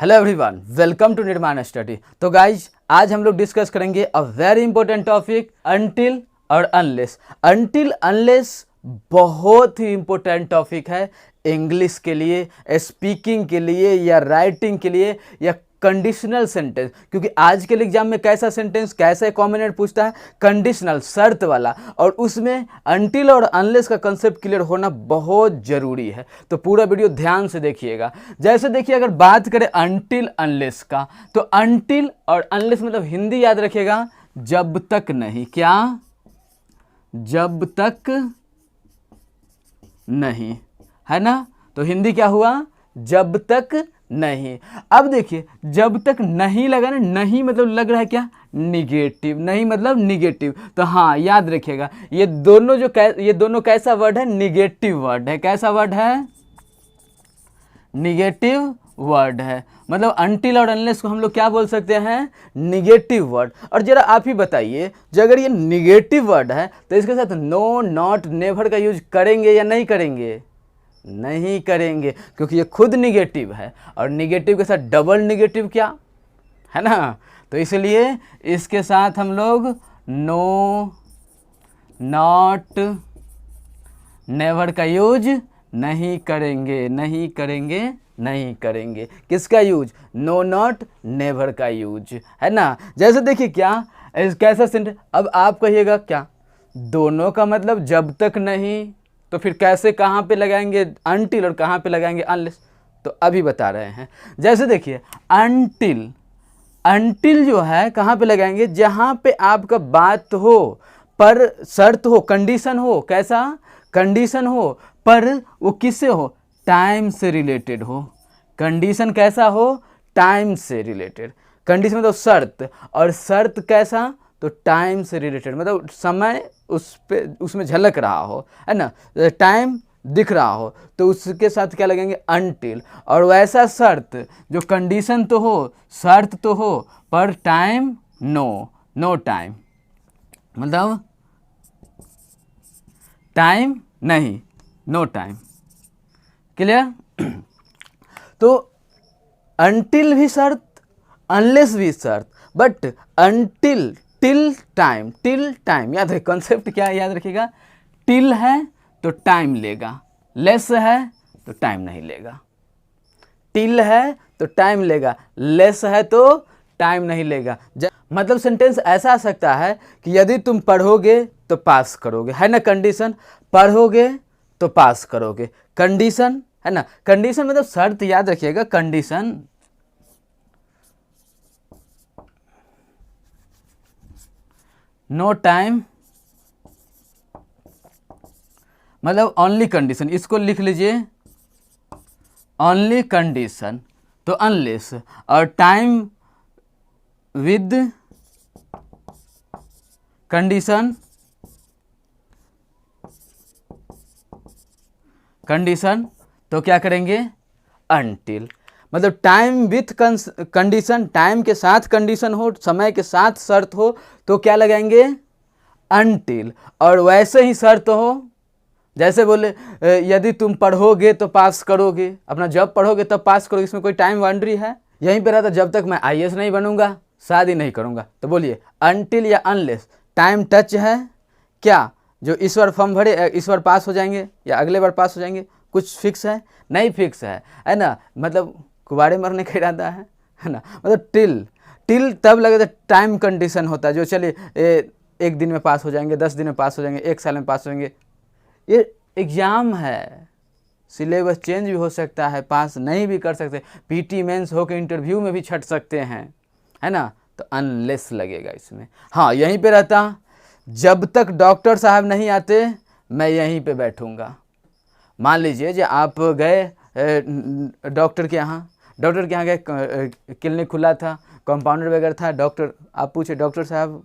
Hello everyone, welcome to निर्माण study. तो guys आज हम लोग डिस्कस करेंगे a very important topic until और अनलेस। अनटिल अनलेस बहुत ही इंपॉर्टेंट टॉपिक है इंग्लिश के लिए, स्पीकिंग के लिए या राइटिंग के लिए या कंडीशनल सेंटेंस। क्योंकि आज के एग्जाम में कैसा सेंटेंस, कैसा कॉम्बिनेट पूछता है, कंडीशनल, शर्त वाला, और उसमें अनटिल और अनलेस का कंसेप्ट क्लियर होना बहुत जरूरी है। तो पूरा वीडियो ध्यान से देखिएगा। जैसे देखिए, अगर बात करें अनटिल अनलेस का, तो अनटिल और अनलेस मतलब हिंदी याद रखिएगा, जब तक नहीं। क्या? जब तक नहीं, है ना। तो हिंदी क्या हुआ? जब तक नहीं। अब देखिए, जब तक नहीं लगा ना, नहीं मतलब लग रहा है क्या? निगेटिव। नहीं मतलब निगेटिव। तो हाँ, याद रखिएगा, ये दोनों कैसा वर्ड है? निगेटिव वर्ड है। कैसा वर्ड है? निगेटिव वर्ड है। मतलब अनटिल और अनलेस को हम लोग क्या बोल सकते हैं? Negative word. और जरा आप ही बताइए, जो अगर ये निगेटिव वर्ड है तो इसके साथ नो, नॉट, नेवर का यूज करेंगे या नहीं करेंगे? नहीं करेंगे, क्योंकि ये खुद निगेटिव है और निगेटिव के साथ डबल निगेटिव, क्या है ना। तो इसलिए इसके साथ हम लोग नो, नॉट, नेवर का यूज नहीं करेंगे, नहीं करेंगे, नहीं करेंगे। किसका यूज? नो, नॉट, नेवर का यूज, है ना। जैसे देखिए, क्या कैसा सेंटेंस, अब आप कहिएगा क्या दोनों का मतलब जब तक नहीं, तो फिर कैसे, कहाँ पे लगाएंगे अनटिल और कहाँ पे लगाएंगे अनलेस? तो अभी बता रहे हैं। जैसे देखिए, अनटिल, अनटिल जो है कहाँ पे लगाएंगे? जहाँ पे आपका बात हो पर शर्त हो, कंडीशन हो। कैसा? कंडीशन हो, पर वो किससे हो? टाइम से रिलेटेड हो। कंडीशन कैसा हो? टाइम से रिलेटेड। कंडीशन मतलब शर्त, और शर्त कैसा? तो टाइम से रिलेटेड, मतलब समय उसमें झलक रहा हो, है ना, टाइम दिख रहा हो, तो उसके साथ क्या लगेंगे? अनटिल। और वैसा शर्त जो कंडीशन तो हो, शर्त तो हो, पर टाइम नो, नो टाइम, मतलब टाइम नहीं, नो टाइम। क्लियर? तो अनटिल भी शर्त, अनलेस भी शर्त, but until, till time, till time याद है। कॉन्सेप्ट क्या है याद रखिएगा? टिल है तो टाइम लेगा, लेस है तो टाइम नहीं लेगा। टिल है तो टाइम लेगा, लेस है तो टाइम नहीं लेगा। मतलब सेंटेंस ऐसा आ सकता है कि यदि तुम पढ़ोगे तो पास करोगे, है ना। कंडीशन, पढ़ोगे तो पास करोगे, कंडीशन, है ना। कंडीशन मतलब शर्त, याद रखिएगा। कंडीशन, नो टाइम मतलब ओनली कंडीशन। इसको लिख लीजिए, ओनली कंडीशन। तो अनलेस, और टाइम विद कंडीशन, कंडीशन, तो क्या करेंगे? अनटिल। मतलब टाइम विथ कंडीशन, टाइम के साथ कंडीशन हो, समय के साथ शर्त हो, तो क्या लगाएंगे? अनटिल। और वैसे ही शर्त हो, जैसे बोले यदि तुम पढ़ोगे तो पास करोगे, अपना जब पढ़ोगे तब पास करोगे, इसमें कोई टाइम बाउंड्री है? यहीं पे रहता, जब तक मैं आईएएस नहीं बनूंगा, शादी नहीं करूंगा। तो बोलिए अनटिल या अनलेस। टाइम टच है क्या? जो इस बार फॉर्म भरे इस बार पास हो जाएंगे या अगले बार पास हो जाएंगे, कुछ फिक्स है? नहीं फिक्स है ना। मतलब कुवारे मरने का इरादा है ना। मतलब टिल, टिल तब लगे तो टाइम कंडीशन होता है, जो चलिए एक दिन में पास हो जाएंगे, 10 दिन में पास हो जाएंगे, एक साल में पास हो जाएंगे। ये एग्जाम है, सिलेबस चेंज भी हो सकता है, पास नहीं भी कर सकते, पीटी मेंस हो के इंटरव्यू में भी छट सकते हैं, है ना। तो अनलेस लगेगा इसमें। हाँ, यहीं पे रहता, जब तक डॉक्टर साहब नहीं आते मैं यहीं पे बैठूंगा। मान लीजिए जो आप गए डॉक्टर के यहाँ गए, क्लिनिक खुला था, कंपाउंडर वगैरह था, डॉक्टर, आप पूछे डॉक्टर साहब,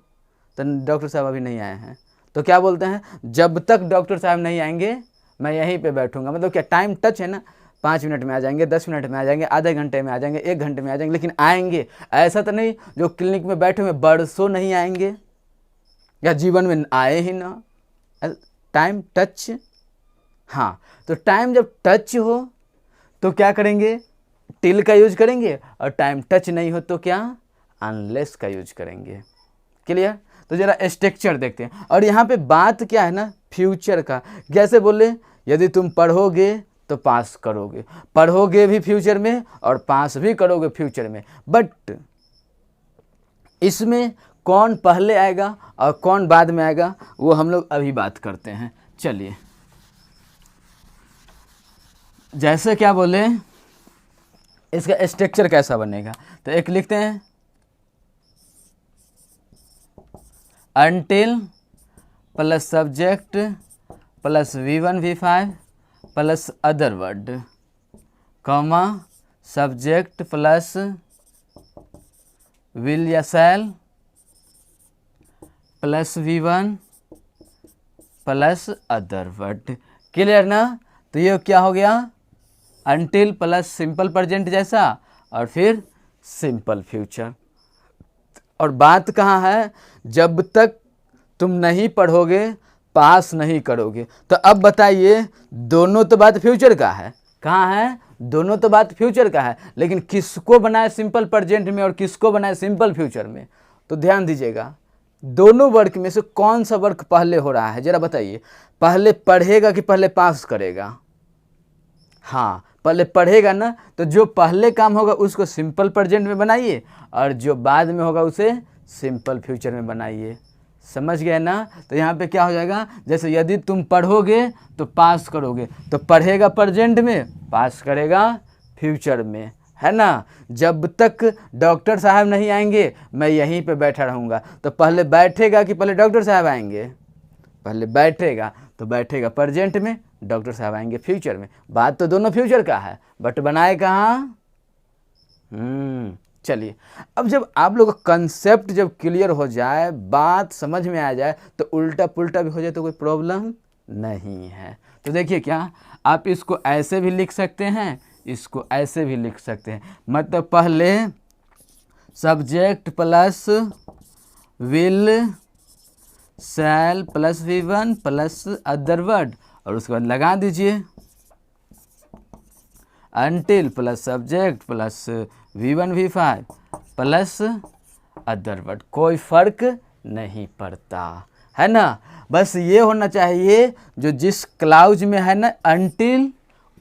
तो डॉक्टर साहब अभी नहीं आए हैं, तो क्या बोलते हैं? जब तक डॉक्टर साहब नहीं आएंगे मैं यहीं पे बैठूंगा। मतलब क्या टाइम टच है ना, 5 मिनट में आ जाएंगे, 10 मिनट में आ जाएंगे, आधे घंटे में आ जाएंगे, 1 घंटे में आ जाएंगे, लेकिन आएंगे। ऐसा तो नहीं जो क्लिनिक में बैठे हुए बरसों नहीं आएंगे या जीवन में आए ही ना। Time touch. हाँ, तो टाइम जब टच हो तो क्या करेंगे? टिल का यूज करेंगे, और टाइम टच नहीं हो तो क्या, अनलेस का यूज करेंगे। क्लियर? तो जरा स्ट्रक्चर देखते हैं। और यहाँ पे बात क्या है ना, फ्यूचर का। कैसे बोले, यदि तुम पढ़ोगे तो पास करोगे, पढ़ोगे भी फ्यूचर में और पास भी करोगे फ्यूचर में। बट इसमें कौन पहले आएगा और कौन बाद में आएगा वो हम लोग अभी बात करते हैं। चलिए, जैसे क्या बोले, इसका स्ट्रक्चर कैसा बनेगा, तो एक लिखते हैं until plus subject plus V1 V5 plus other word, comma subject plus will या shall plus V1 plus other word. Clear ना? तो ये क्या हो गया, अनटिल प्लस सिंपल प्रेजेंट जैसा, और फिर सिंपल फ्यूचर। और बात कहाँ है, जब तक तुम नहीं पढ़ोगे पास नहीं करोगे। तो अब बताइए, दोनों तो बात फ्यूचर का है, कहाँ है, दोनों तो बात फ्यूचर का है, लेकिन किसको बनाए सिंपल प्रेजेंट में और किसको बनाए सिंपल फ्यूचर में। तो ध्यान दीजिएगा, दोनों वर्क में से कौन सा वर्क पहले हो रहा है, जरा बताइए। पहले पढ़ेगा कि पहले पास करेगा? हाँ, पहले पढ़ेगा ना, तो जो पहले काम होगा उसको सिंपल प्रेजेंट में बनाइए, और जो बाद में होगा उसे सिंपल फ्यूचर में बनाइए। समझ गए ना? तो यहाँ पे क्या हो जाएगा, जैसे यदि तुम पढ़ोगे तो पास करोगे, तो पढ़ेगा प्रेजेंट में, पास करेगा फ्यूचर में, है ना? जब तक डॉक्टर साहब नहीं आएंगे मैं यहीं पे बैठा रहूँगा। तो पहले बैठेगा कि पहले डॉक्टर साहब आएंगे? पहले बैठेगा, तो बैठेगा प्रेजेंट में, डॉक्टर साहब आएंगे फ्यूचर में। बात तो दोनों फ्यूचर का है, बट बनाए कहाँ? चलिए, अब जब आप लोग का कंसेप्ट जब क्लियर हो जाए, बात समझ में आ जाए, तो उल्टा पुल्टा भी हो जाए तो कोई प्रॉब्लम नहीं है। तो देखिए, क्या आप इसको ऐसे भी लिख सकते हैं, इसको ऐसे भी लिख सकते हैं। मतलब पहले subject plus will shell plus V1 plus other word, और उसके बाद लगा दीजिए until plus subject plus V1 V5 plus other word. कोई फर्क नहीं पड़ता, है ना? बस ये होना चाहिए, जो जिस क्लाउज में है ना अनटिल,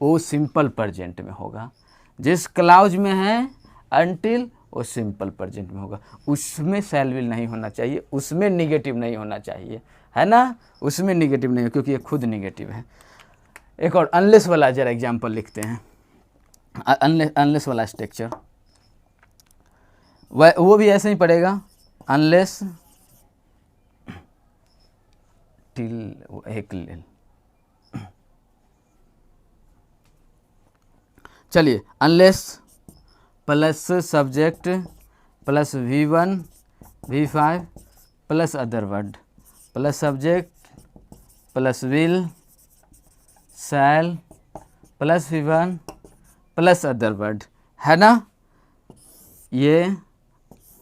वो सिंपल प्रेजेंट में होगा। जिस क्लाउज में है अनटिल, वो सिंपल प्रेजेंट में होगा। उसमें शैल विल नहीं होना चाहिए, उसमें निगेटिव नहीं होना चाहिए, है ना? उसमें निगेटिव नहीं हो, क्योंकि ये खुद निगेटिव है। एक और अनलेस वाला जरा एग्जांपल लिखते हैं। अनलेस वाला स्ट्रक्चर वो भी ऐसे ही पड़ेगा, अनलेस टिल एक ले। चलिए, unless plus subject plus V1 V5 plus other word plus subject plus will shell plus V1 plus other word, है ना?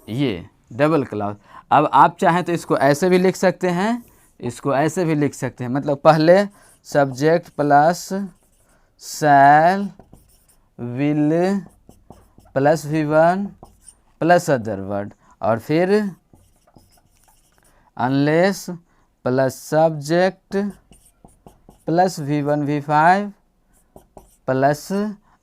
ये डबल क्लाउज। अब आप चाहें तो इसको ऐसे भी लिख सकते हैं, इसको ऐसे भी लिख सकते हैं। मतलब पहले subject plus shell will plus V1 plus other word, और फिर unless plus subject plus V1 V5 plus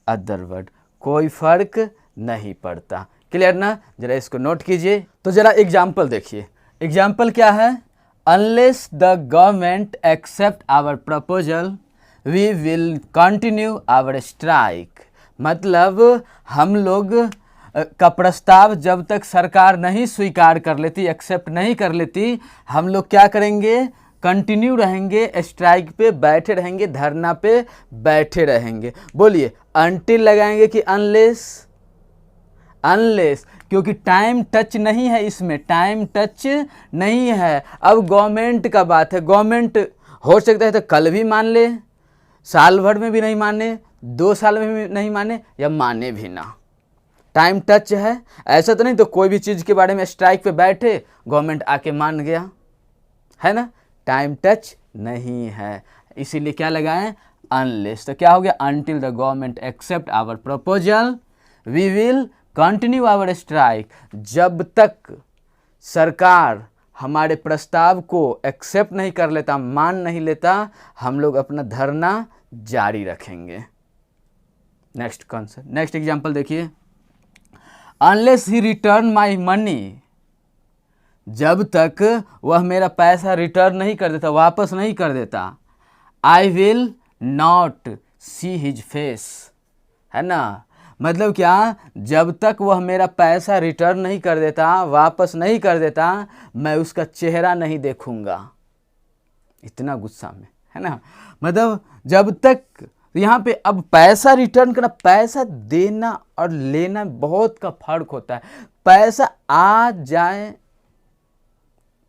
other word. कोई फर्क नहीं पड़ता। क्लियर ना? जरा इसको नोट कीजिए। तो जरा एग्जाम्पल देखिए। एग्जाम्पल क्या है, unless the government accept our proposal we will continue our strike. मतलब हम लोग का प्रस्ताव जब तक सरकार नहीं स्वीकार कर लेती, एक्सेप्ट नहीं कर लेती, हम लोग क्या करेंगे, कंटिन्यू रहेंगे, स्ट्राइक पे बैठे रहेंगे, धरना पे बैठे रहेंगे। बोलिए, अनटिल लगाएंगे कि अनलेस? अनलेस, क्योंकि टाइम टच नहीं है, इसमें टाइम टच नहीं है। अब गवर्नमेंट का बात है, गवर्नमेंट हो सकता है तो कल भी मान ले, साल भर में भी नहीं माने, 2 साल में भी नहीं माने, या माने भी ना। टाइम टच है, ऐसा तो नहीं तो कोई भी चीज़ के बारे में स्ट्राइक पे बैठे, गवर्नमेंट आके मान गया, है ना? टाइम टच नहीं है, इसीलिए क्या लगाएं, अनलेस। तो क्या हो गया, until the government accept our proposal we will continue our strike. जब तक सरकार हमारे प्रस्ताव को एक्सेप्ट नहीं कर लेता, मान नहीं लेता, हम लोग अपना धरना जारी रखेंगे। नेक्स्ट कॉन्सेप्ट, नेक्स्ट एग्जाम्पल देखिए, unless he return my money, जब तक वह मेरा पैसा रिटर्न नहीं कर देता, वापस नहीं कर देता, I will not see his face, है ना। मतलब क्या, जब तक वह मेरा पैसा रिटर्न नहीं कर देता, वापस नहीं कर देता, मैं उसका चेहरा नहीं देखूंगा। इतना गुस्सा में, है ना। मतलब जब तक, यहाँ पे अब पैसा रिटर्न करना, पैसा देना और लेना बहुत का फर्क होता है। पैसा आ जाए,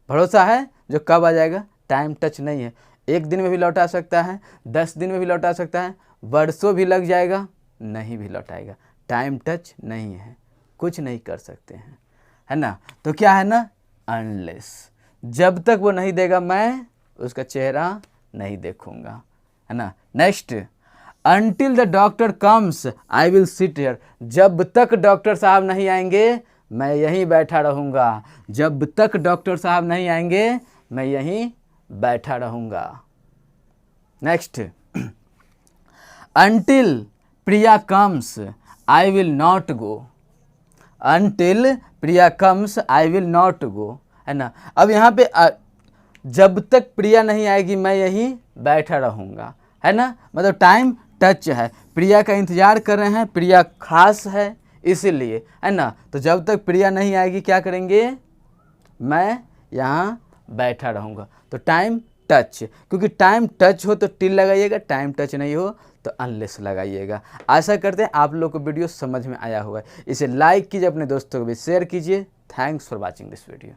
भरोसा है, जो कब आ जाएगा टाइम टच नहीं है। 1 दिन में भी लौटा सकता है, 10 दिन में भी लौटा सकता है, वर्षों भी लग जाएगा, नहीं भी लौटाएगा। टाइम टच नहीं है, कुछ नहीं कर सकते हैं, है ना। तो क्या है ना, अनलेस, जब तक वो नहीं देगा मैं उसका चेहरा नहीं देखूंगा, है ना। Next, until the doctor comes I will sit here, जब तक डॉक्टर साहब नहीं आएंगे मैं यहीं बैठा रहूँगा। जब तक डॉक्टर साहब नहीं आएंगे मैं यहीं बैठा रहूँगा। Next, until Priya comes I will not go, until Priya comes I will not go, है ना। अब यहाँ पे जब तक प्रिया नहीं आएगी मैं यहीं बैठा रहूँगा, है ना। मतलब टाइम टच है, प्रिया का इंतज़ार कर रहे हैं, प्रिया खास है इसीलिए, है ना। तो जब तक प्रिया नहीं आएगी क्या करेंगे, मैं यहाँ बैठा रहूँगा। तो टाइम टच, क्योंकि टाइम टच हो तो टिल लगाइएगा, टाइम टच नहीं हो तो अनलेस लगाइएगा। आशा करते हैं आप लोग को वीडियो समझ में आया होगा। इसे लाइक कीजिए, अपने दोस्तों को भी शेयर कीजिए। Thanks for watching this video.